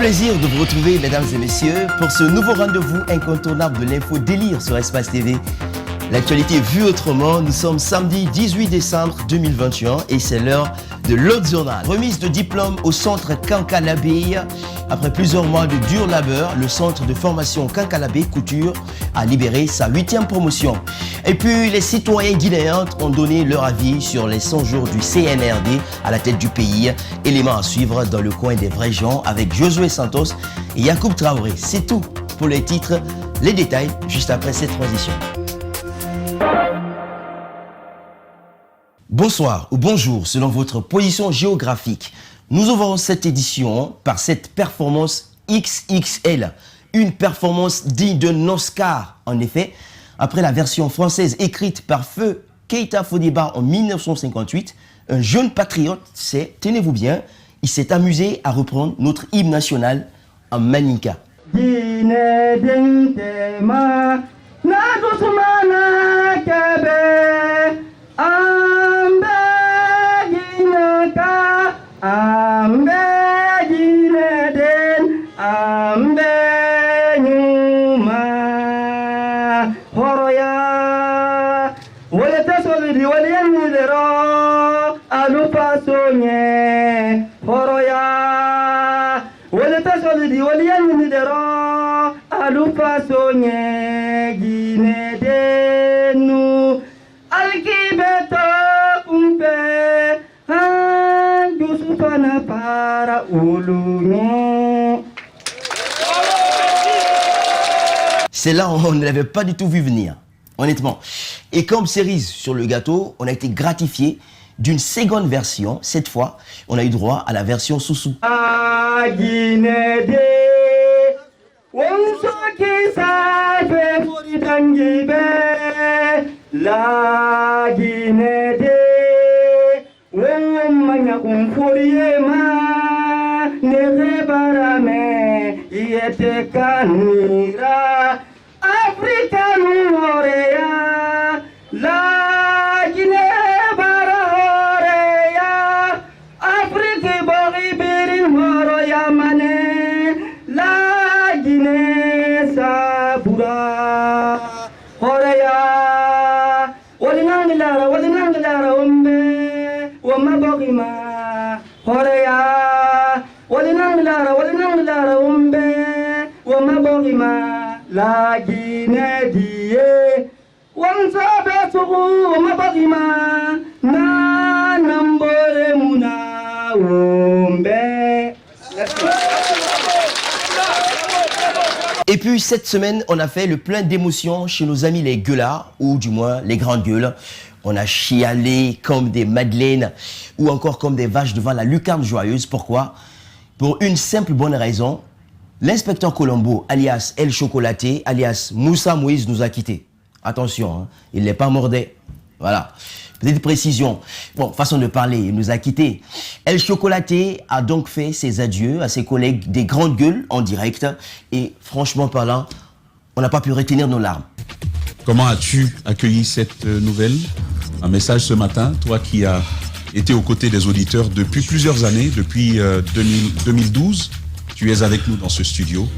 plaisir de vous retrouver, mesdames et messieurs, pour ce nouveau rendez-vous incontournable de l'info délire sur Espace TV. L'actualité vue autrement, nous sommes samedi 18 décembre 2021 et c'est l'heure de l'autre journal. Remise de diplôme au centre Kankalabé. Après plusieurs mois de dur labeur, le centre de formation Kankalabé Couture a libéré sa 8e promotion. Et puis les citoyens guinéens ont donné leur avis sur les 100 jours du CNRD à la tête du pays. Élément à suivre dans le coin des vrais gens avec Josué Santos et Yacoub Traoré. C'est tout pour les titres, les détails juste après cette transition. Bonsoir ou bonjour selon votre position géographique. Nous ouvrons cette édition par cette performance XXL, une performance digne d'un Oscar. En effet, après la version française écrite par Feu Keita Fodiba en 1958, un jeune patriote tenez-vous bien, il s'est amusé à reprendre notre hymne national en maninka. Celle-là, on ne l'avait pas du tout vu venir, honnêtement. Et comme cerise sur le gâteau, on a été gratifié d'une seconde version. Cette fois, on a eu droit à la version Soussou. Et puis cette semaine, on a fait le plein d'émotions chez nos amis les gueulards, ou du moins les grandes gueules. On a chialé comme des madeleines ou encore comme des vaches devant la lucarne joyeuse. Pourquoi? Pour une simple bonne raison. L'inspecteur Colombo, alias El Chocolaté, alias Moussa Moïse, nous a quittés. Attention, hein, il n'est pas mordé. Voilà. Petite précision. Bon, façon de parler, il nous a quittés. El Chocolaté a donc fait ses adieux à ses collègues des grandes gueules en direct. Et franchement parlant, on n'a pas pu retenir nos larmes. Comment as-tu accueilli cette nouvelle? Un message ce matin, toi qui as été aux côtés des auditeurs depuis plusieurs années, depuis 2012. Tu es avec nous dans ce studio.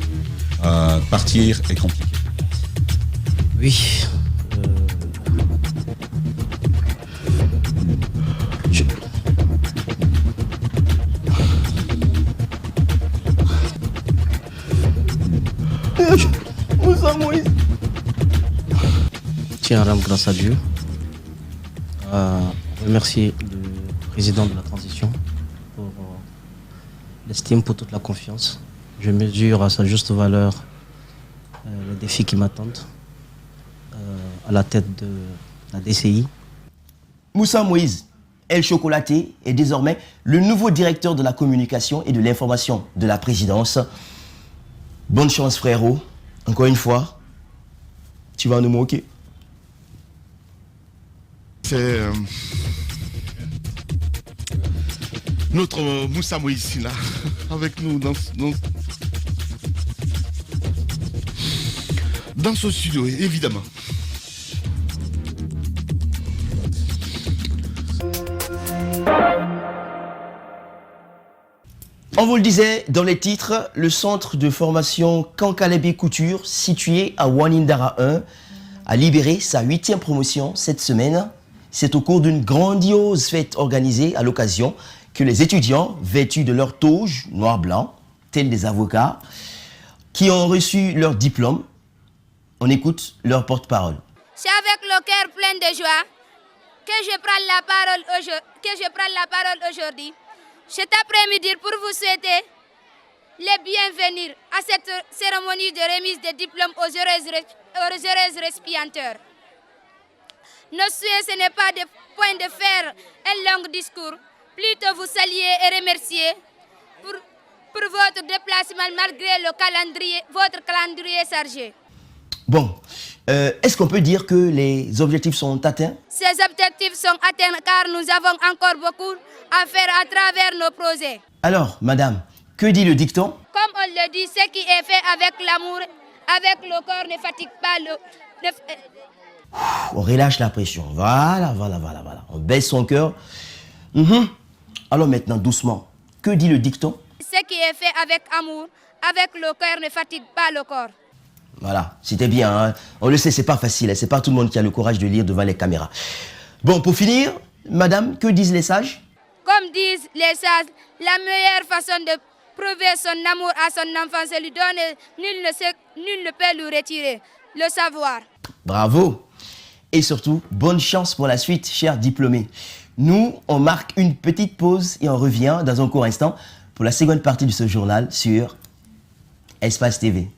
Partir est compliqué. Oui. Moussa Moïse. Tiens à rendre grâce à Dieu. Remercier le président de la transition pour l'estime, pour toute la confiance. Je mesure à sa juste valeur les défis qui m'attendent à la tête de la DCI. Moussa Moïse, El Chocolaté, est désormais le nouveau directeur de la communication et de l'information de la présidence. Bonne chance frérot, encore une fois, tu vas nous manquer. C'est notre Moussa Moïse là, avec nous dans ce studio, évidemment. On vous le disait dans les titres, le centre de formation Kankalebe Couture, situé à Wanindara 1, a libéré sa 8e promotion cette semaine. C'est au cours d'une grandiose fête organisée à l'occasion que les étudiants, vêtus de leur toge noir-blanc, tels des avocats, qui ont reçu leur diplôme, on écoute leur porte-parole. C'est avec le cœur plein de joie que je prends la parole aujourd'hui. Cet après-midi pour vous souhaiter les bienvenus à cette cérémonie de remise des diplômes aux heureux récipiendaires. Nos souhaits, ce n'est pas de point de faire un long discours, plutôt vous saluer et remercier pour votre déplacement malgré votre calendrier chargé. Bon, est-ce qu'on peut dire que les objectifs sont atteints? Ces objectifs sont atteints car nous avons encore beaucoup à faire à travers nos projets. Alors, madame, que dit le dicton? Comme on le dit, ce qui est fait avec l'amour, avec le corps ne fatigue pas On relâche la pression. Voilà. On baisse son cœur. Alors maintenant, doucement, que dit le dicton? Ce qui est fait avec amour, avec le cœur ne fatigue pas le corps. Voilà, c'était bien. Hein? On le sait, c'est pas facile. Hein? C'est pas tout le monde qui a le courage de lire devant les caméras. Bon, pour finir, madame, que disent les sages? Comme disent les sages, la meilleure façon de prouver son amour à son enfant, c'est lui donner. Nul ne peut lui retirer le savoir. Bravo. Et surtout, bonne chance pour la suite, chers diplômés. Nous, on marque une petite pause et on revient dans un court instant pour la seconde partie de ce journal sur Espace TV.